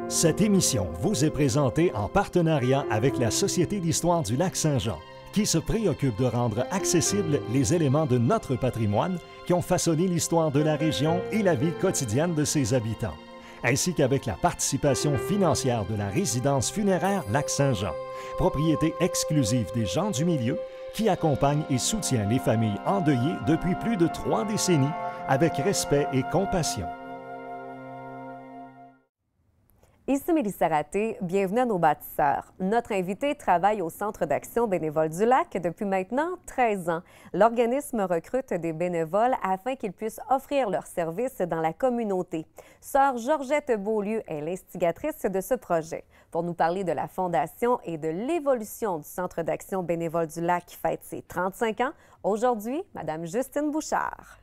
Cette émission vous est présentée en partenariat avec la Société d'histoire du Lac-Saint-Jean, qui se préoccupe de rendre accessibles les éléments de notre patrimoine qui ont façonné l'histoire de la région et la vie quotidienne de ses habitants, ainsi qu'avec la participation financière de la résidence funéraire Lac-Saint-Jean, propriété exclusive des gens du milieu, qui accompagne et soutient les familles endeuillées depuis plus de 3 décennies avec respect et compassion. Ici Mélissa Raté, bienvenue à nos bâtisseurs. Notre invité travaille au Centre d'action bénévole du Lac depuis maintenant 13 ans. L'organisme recrute des bénévoles afin qu'ils puissent offrir leurs services dans la communauté. Sœur Georgette Beaulieu est l'instigatrice de ce projet. Pour nous parler de la fondation et de l'évolution du Centre d'action bénévole du Lac qui fête ses 35 ans, aujourd'hui, Mme Justine Bouchard.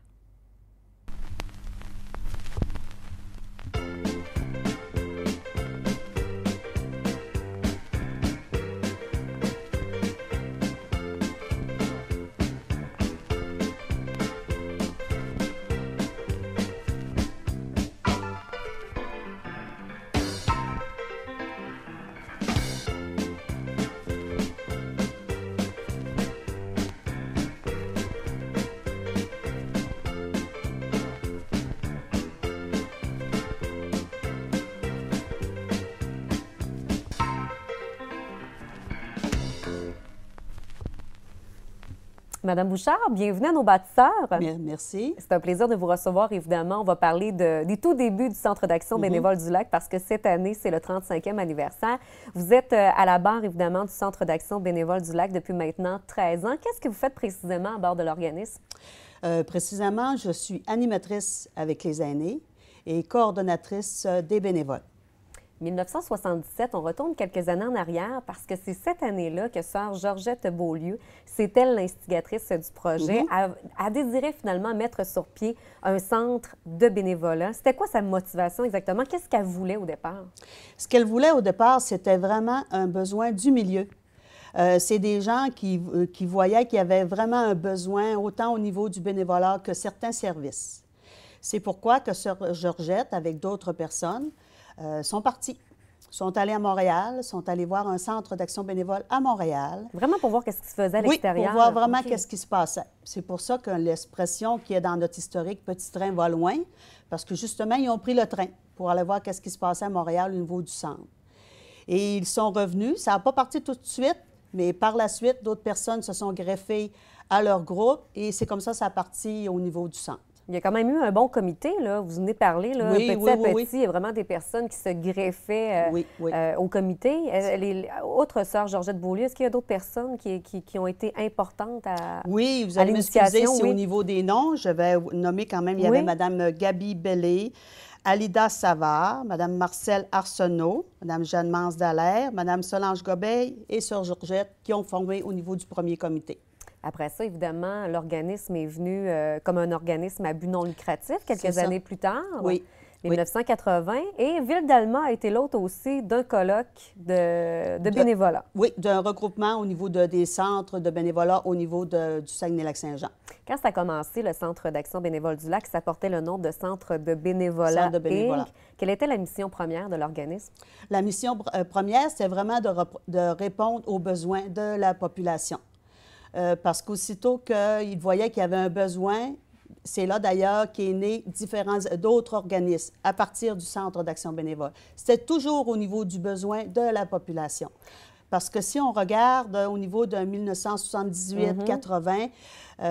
Madame Bouchard, bienvenue à nos bâtisseurs. Bien, merci. C'est un plaisir de vous recevoir, évidemment. On va parler des tout débuts du Centre d'action bénévole du Lac parce que cette année, c'est le 35e anniversaire. Vous êtes à la barre, évidemment, du Centre d'action bénévole du Lac depuis maintenant 13 ans. Qu'est-ce que vous faites précisément à bord de l'organisme? Précisément, je suis animatrice avec les aînés et coordonnatrice des bénévoles. 1977, on retourne quelques années en arrière parce que c'est cette année-là que Sœur Georgette Beaulieu, c'est elle l'instigatrice du projet, a désiré finalement mettre sur pied un centre de bénévolat. C'était quoi sa motivation exactement? Qu'est-ce qu'elle voulait au départ? Ce qu'elle voulait au départ, c'était vraiment un besoin du milieu. C'est des gens qui voyaient qu'il y avait vraiment un besoin, autant au niveau du bénévolat que certains services. C'est pourquoi que Sœur Georgette, avec d'autres personnes, sont partis, sont allés à Montréal, sont allés voir un centre d'action bénévole à Montréal. Vraiment pour voir qu'est-ce qui se faisait à l'extérieur? Oui, pour voir vraiment qu'est-ce qui se passait. C'est pour ça que l'expression qui est dans notre historique « Petit train va loin », parce que justement, ils ont pris le train pour aller voir qu'est-ce qui se passait à Montréal au niveau du centre. Et ils sont revenus. Ça n'a pas parti tout de suite, mais par la suite, d'autres personnes se sont greffées à leur groupe et c'est comme ça que ça a parti au niveau du centre. Il y a quand même eu un bon comité, là. Vous venez de parler, là, petit à petit. Il y a vraiment des personnes qui se greffaient au comité. Autre Sœur Georgette Beaulieu, est-ce qu'il y a d'autres personnes qui ont été importantes à l'initiation? Oui, vous allez m'excuser si au niveau des noms, je vais nommer quand même, il y avait Mme Gabi Bellé, Alida Savard, Mme Marcelle Arsenault, Mme Jeanne Mance-Dallaire, Mme Solange Gobeil et Sœur Georgette qui ont formé au niveau du premier comité. Après ça, évidemment, l'organisme est venu comme un organisme à but non lucratif quelques années plus tard, 1980. Et Ville d'Alma a été l'hôte aussi d'un colloque de bénévolat. Oui, d'un regroupement au niveau des centres de bénévolat au niveau du Saguenay-Lac-Saint-Jean. Quand ça a commencé, le Centre d'action bénévole du Lac, ça portait le nom de Centre de bénévolat Inc. Quelle était la mission première de l'organisme? La mission première, c'était vraiment de répondre aux besoins de la population. Parce qu'aussitôt qu'ils voyaient qu'il y avait un besoin, c'est là d'ailleurs qu'est né d'autres organismes à partir du Centre d'action bénévole. C'était toujours au niveau du besoin de la population. Parce que si on regarde au niveau de 1978-80,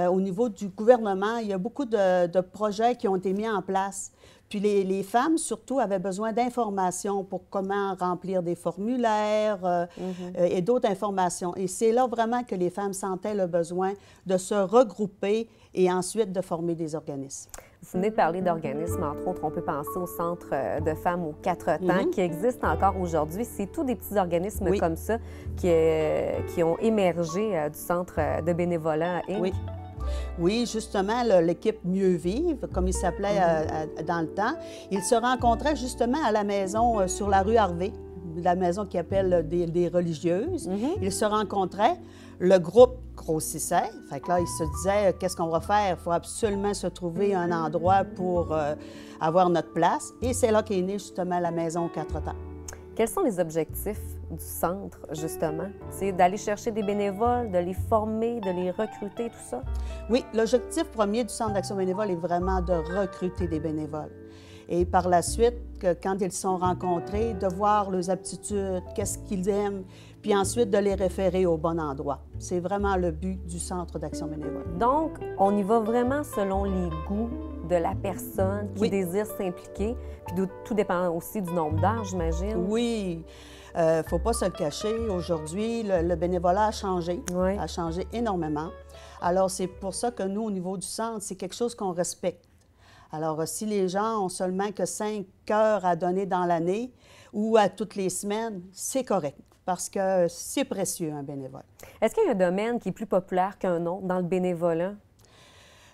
au niveau du gouvernement, il y a beaucoup de projets qui ont été mis en place. Puis les femmes, surtout, avaient besoin d'informations pour comment remplir des formulaires et d'autres informations. Et c'est là vraiment que les femmes sentaient le besoin de se regrouper et ensuite de former des organismes. Vous venez de parler d'organismes, entre autres, on peut penser au Centre de femmes aux 4 temps qui existe encore aujourd'hui. C'est tous des petits organismes comme ça qui ont émergé du Centre de bénévolat Inc. Oui, justement, l'équipe Mieux Vivre, comme il s'appelait dans le temps, ils se rencontraient justement à la maison sur la rue Harvey, la maison qui appelle des religieuses. Ils se rencontraient, le groupe grossissait, fait que là, ils se disaient, qu'est-ce qu'on va faire? Il faut absolument se trouver un endroit pour avoir notre place. Et c'est là qu'est née justement la maison aux 4 temps. Quels sont les objectifs du centre, justement? C'est d'aller chercher des bénévoles, de les former, de les recruter, tout ça? Oui, l'objectif premier du Centre d'action bénévole est vraiment de recruter des bénévoles. Et par la suite, quand ils sont rencontrés, de voir leurs aptitudes, qu'est-ce qu'ils aiment, puis ensuite de les référer au bon endroit. C'est vraiment le but du Centre d'action bénévole. Donc, on y va vraiment selon les goûts de la personne qui Oui. désire s'impliquer, puis tout dépend aussi du nombre d'heures, j'imagine. Oui, il ne faut pas se le cacher. Aujourd'hui, le bénévolat Oui. a changé énormément. Alors, c'est pour ça que nous, au niveau du centre, c'est quelque chose qu'on respecte. Alors, si les gens ont seulement que 5 heures à donner dans l'année ou à toutes les semaines, c'est correct parce que c'est précieux, un bénévole. Est-ce qu'il y a un domaine qui est plus populaire qu'un autre dans le bénévolat?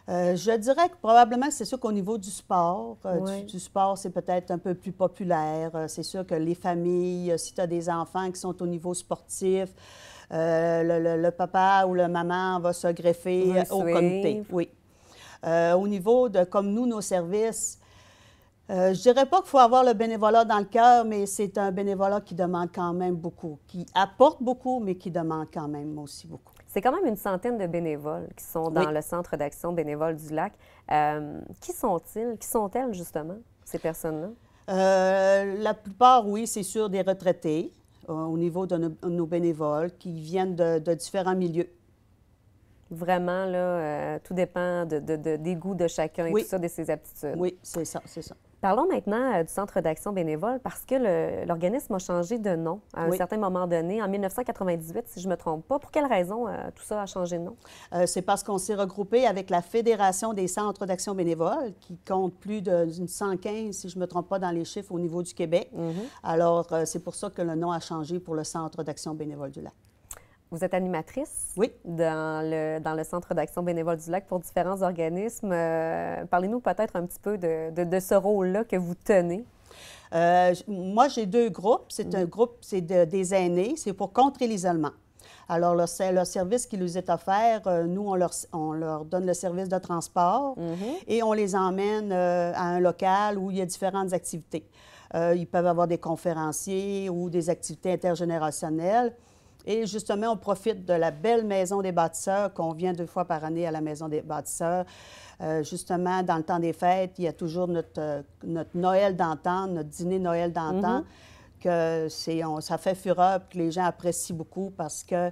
Je dirais que probablement, c'est sûr qu'au niveau du sport, Oui. du sport, c'est peut-être un peu plus populaire. C'est sûr que les familles, si tu as des enfants qui sont au niveau sportif, le papa ou la maman va se greffer Va au suivre. comité. Oui. Au niveau de, comme nous, nos services, je dirais pas qu'il faut avoir le bénévolat dans le cœur, mais c'est un bénévolat qui demande quand même beaucoup, qui apporte beaucoup, mais qui demande quand même aussi beaucoup. C'est quand même une centaine de bénévoles qui sont dans Oui. le Centre d'action bénévole du Lac. Qui sont-ils? Qui sont-elles, justement, ces personnes-là? La plupart, oui, c'est sûr, des retraités au niveau de nos bénévoles qui viennent de différents milieux. Vraiment, là, tout dépend des goûts de chacun et Oui. tout ça, de ses aptitudes. Oui, c'est ça, c'est ça. Parlons maintenant du Centre d'action bénévole parce que l'organisme a changé de nom à un Oui. certain moment donné, en 1998, si je ne me trompe pas. Pour quelle raison tout ça a changé de nom? C'est parce qu'on s'est regroupé avec la Fédération des centres d'action bénévole, qui compte plus d'une 115, si je ne me trompe pas, dans les chiffres au niveau du Québec. Alors, c'est pour ça que le nom a changé pour le Centre d'action bénévole du Lac. Vous êtes animatrice Oui. dans le Centre d'action bénévole du Lac pour différents organismes. Parlez-nous peut-être un petit peu de ce rôle-là que vous tenez. Moi, j'ai 2 groupes. C'est un groupe, c'est des aînés. C'est pour contrer l'isolement. Alors, le service qui nous est offert, nous, on leur donne le service de transport et on les emmène à un local où il y a différentes activités. Ils peuvent avoir des conférenciers ou des activités intergénérationnelles. Et justement, on profite de la belle Maison des bâtisseurs qu'on vient 2 fois par année à la Maison des bâtisseurs. Justement, dans le temps des fêtes, il y a toujours notre Noël d'antan, notre dîner Noël d'antan, que ça fait fureur et que les gens apprécient beaucoup parce que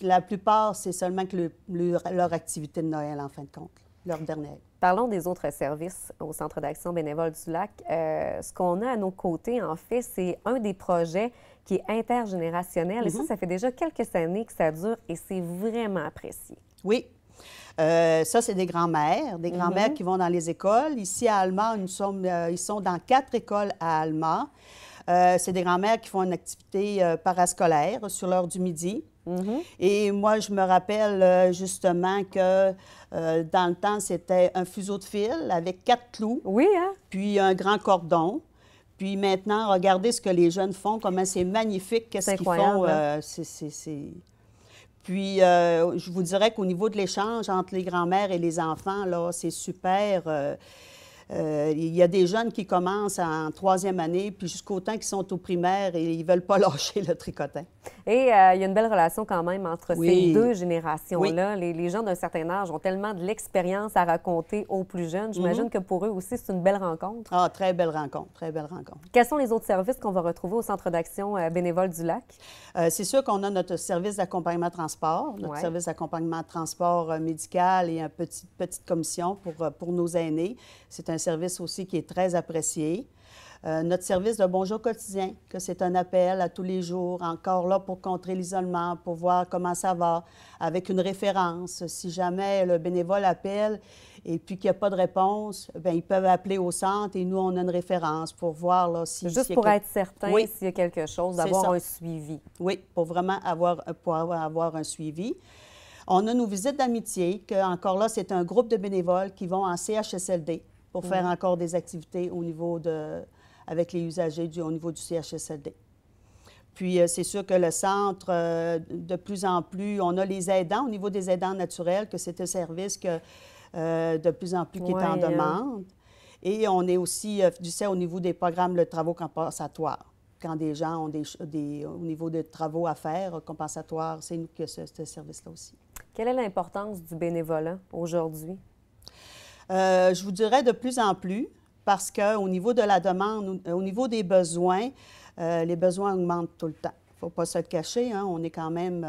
la plupart, c'est seulement que leur activité de Noël, en fin de compte, leur dernière. Parlons des autres services au Centre d'action bénévole du Lac. Ce qu'on a à nos côtés, en fait, c'est un des projets qui est intergénérationnel. Et ça fait déjà quelques années que ça dure et c'est vraiment apprécié. Oui. Ça, c'est des grands-mères qui vont dans les écoles. Ici, à Alma, ils sont dans 4 écoles à Alma. C'est des grands-mères qui font une activité parascolaire sur l'heure du midi. Et moi, je me rappelle justement que dans le temps, c'était un fuseau de fil avec 4 clous, Oui, hein? puis un grand cordon. Puis maintenant, regardez ce que les jeunes font, comment c'est magnifique, qu'est-ce C'est qu'ils font. incroyable, Puis, je vous dirais qu'au niveau de l'échange entre les grands-mères et les enfants, là, c'est super. Il y a des jeunes qui commencent en 3e année, puis jusqu'au temps qu'ils sont au primaire et ils ne veulent pas lâcher le tricotin. Et il y a une belle relation quand même entre Oui. ces 2 générations-là. Les gens d'un certain âge ont tellement de l'expérience à raconter aux plus jeunes. J'imagine que pour eux aussi, c'est une belle rencontre. Ah, très belle rencontre, très belle rencontre. Quels sont les autres services qu'on va retrouver au Centre d'action bénévole du Lac? C'est sûr qu'on a notre service d'accompagnement transport, notre Ouais. service d'accompagnement transport médical et une petite commission pour nos aînés. C'est un service aussi qui est très apprécié. Notre service de bonjour quotidien, que c'est un appel à tous les jours, encore là pour contrer l'isolement, pour voir comment ça va, avec une référence. Si jamais le bénévole appelle et puis qu'il n'y a pas de réponse, bien, ils peuvent appeler au centre et nous, on a une référence pour voir là, si... Juste pour être certain Oui. s'il y a quelque chose, C'est d'avoir ça. un suivi. Oui, pour vraiment avoir un suivi. On a nos visites d'amitié, que encore là, c'est un groupe de bénévoles qui vont en CHSLD pour faire encore des activités avec les usagers au niveau du CHSLD. Puis, c'est sûr que le centre, de plus en plus, on a les aidants, au niveau des aidants naturels, que c'est un service que de plus en plus qui est en Ouais, demande. Et on est aussi, tu sais, au niveau des programmes de travaux compensatoires. quand des gens ont au niveau des travaux à faire, compensatoires, c'est nous qui avons ce service-là aussi. Quelle est l'importance du bénévolat aujourd'hui? Je vous dirais de plus en plus, parce qu'au niveau de la demande, au niveau des besoins, les besoins augmentent tout le temps. Il ne faut pas se le cacher, hein, on est quand même,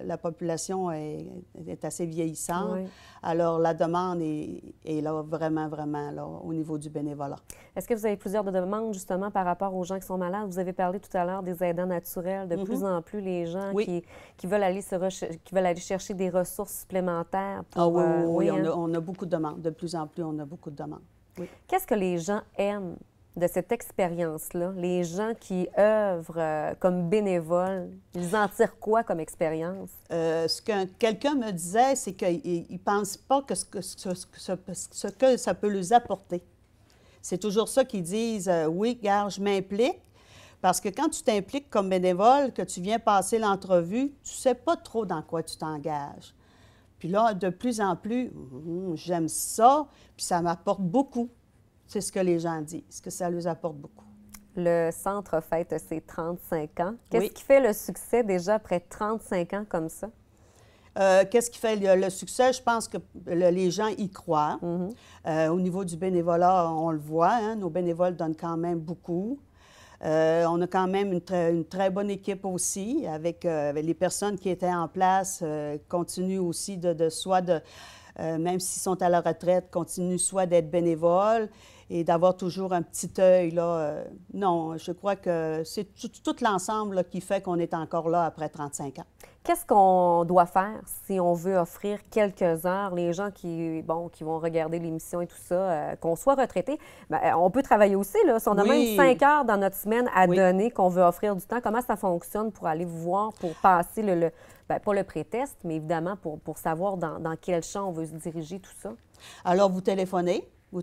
la population est assez vieillissante. Oui. Alors, la demande est là vraiment, vraiment là, au niveau du bénévolat. Est-ce que vous avez plusieurs demandes justement par rapport aux gens qui sont malades? Vous avez parlé tout à l'heure des aidants naturels. De plus en plus, les gens qui veulent aller chercher des ressources supplémentaires. Pour, oui, on a beaucoup de demandes. De plus en plus, on a beaucoup de demandes. Oui. Qu'est-ce que les gens aiment de cette expérience-là? Les gens qui œuvrent comme bénévoles, ils en tirent quoi comme expérience? Ce que quelqu'un me disait, c'est qu'ils ne pensent pas ce que ça peut leur apporter. C'est toujours ça qu'ils disent, oui, regarde, je m'implique, parce que quand tu t'impliques comme bénévole, que tu viens passer l'entrevue, tu ne sais pas trop dans quoi tu t'engages. Puis là, de plus en plus, j'aime ça, puis ça m'apporte beaucoup. C'est ce que les gens disent, que ça leur apporte beaucoup. Le centre fête ses 35 ans. Qu'est-ce qui fait le succès déjà après 35 ans comme ça? Qu'est-ce qui fait le succès? Je pense que les gens y croient. Au niveau du bénévolat, on le voit, hein, nos bénévoles donnent quand même beaucoup. On a quand même une très bonne équipe aussi, avec les personnes qui étaient en place, continuent aussi même s'ils sont à la retraite, continuent soit d'être bénévoles et d'avoir toujours un petit œil, là. Non, je crois que c'est tout l'ensemble qui fait qu'on est encore là après 35 ans. Qu'est-ce qu'on doit faire si on veut offrir quelques heures? Les gens qui vont regarder l'émission et tout ça, qu'on soit retraité, bien, on peut travailler aussi, là. Si on a même 5 heures dans notre semaine à donner, qu'on veut offrir du temps, comment ça fonctionne pour aller vous voir, pour passer pas le pré-test, mais évidemment pour savoir dans quel champ on veut se diriger, tout ça? Alors, vous téléphonez au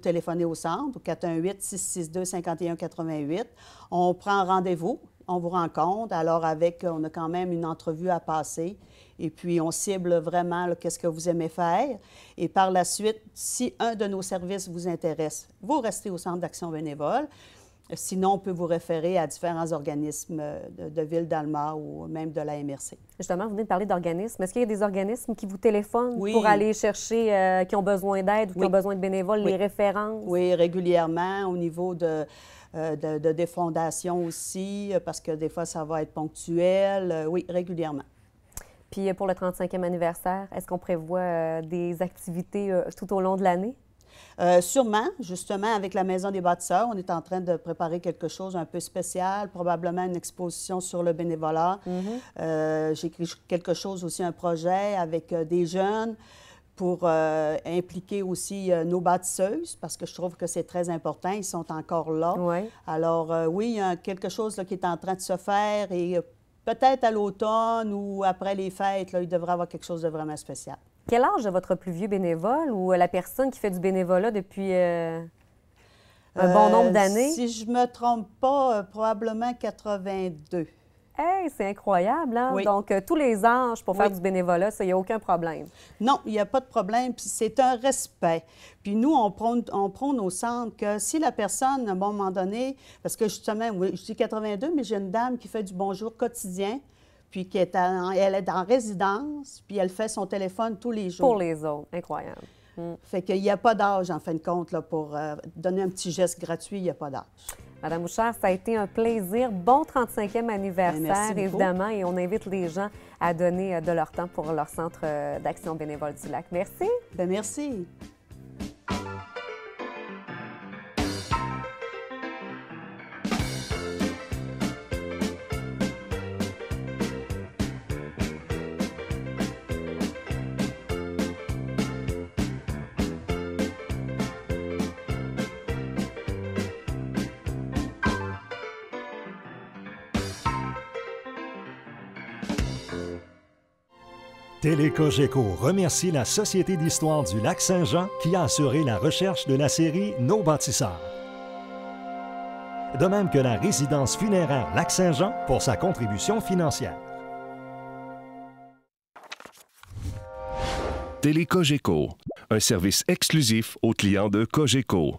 centre, au 418-662-5188. On prend rendez-vous, on vous rencontre. Alors, on a quand même une entrevue à passer. Et puis, on cible vraiment qu'est-ce que vous aimez faire. Et par la suite, si un de nos services vous intéresse, vous restez au Centre d'action bénévole. Sinon, on peut vous référer à différents organismes de Ville-d'Alma ou même de la MRC. Justement, vous venez de parler d'organismes. Est-ce qu'il y a des organismes qui vous téléphonent pour aller chercher, qui ont besoin d'aide ou qui ont besoin de bénévoles, les références? Oui, régulièrement, au niveau des fondations aussi, parce que des fois, ça va être ponctuel. Oui, régulièrement. Puis pour le 35e anniversaire, est-ce qu'on prévoit des activités tout au long de l'année? Sûrement, justement, avec la Maison des bâtisseurs, on est en train de préparer quelque chose un peu spécial, probablement une exposition sur le bénévolat. J'ai écrit quelque chose aussi, un projet avec des jeunes pour impliquer aussi nos bâtisseuses, parce que je trouve que c'est très important, ils sont encore là. Oui. Alors, oui, il y a quelque chose là, qui est en train de se faire et peut-être à l'automne ou après les fêtes, là, il devrait y avoir quelque chose de vraiment spécial. Quel âge est votre plus vieux bénévole ou la personne qui fait du bénévolat depuis un bon nombre d'années? Si je ne me trompe pas, probablement 82. Hey, c'est incroyable, hein? Oui. Donc, tous les âges pour faire du bénévolat, ça, il n'y a aucun problème. Non, il n'y a pas de problème, puis c'est un respect. Puis nous, on prône au centre que si la personne, à un moment donné, parce que justement, oui, je dis 82, mais j'ai une dame qui fait du bonjour quotidien, puis elle est en résidence, puis elle fait son téléphone tous les jours. Pour les autres, incroyable. Fait qu'il n'y a pas d'âge, en fin de compte, là, pour donner un petit geste gratuit, il n'y a pas d'âge. Madame Bouchard, ça a été un plaisir. Bon 35e anniversaire, évidemment, et on invite les gens à donner de leur temps pour leur centre d'action bénévole du Lac. Merci. Bien, merci. Télé-Cogeco remercie la Société d'histoire du Lac-Saint-Jean qui a assuré la recherche de la série Nos bâtisseurs. De même que la résidence funéraire Lac-Saint-Jean pour sa contribution financière. Télé-Cogeco, un service exclusif aux clients de Cogeco.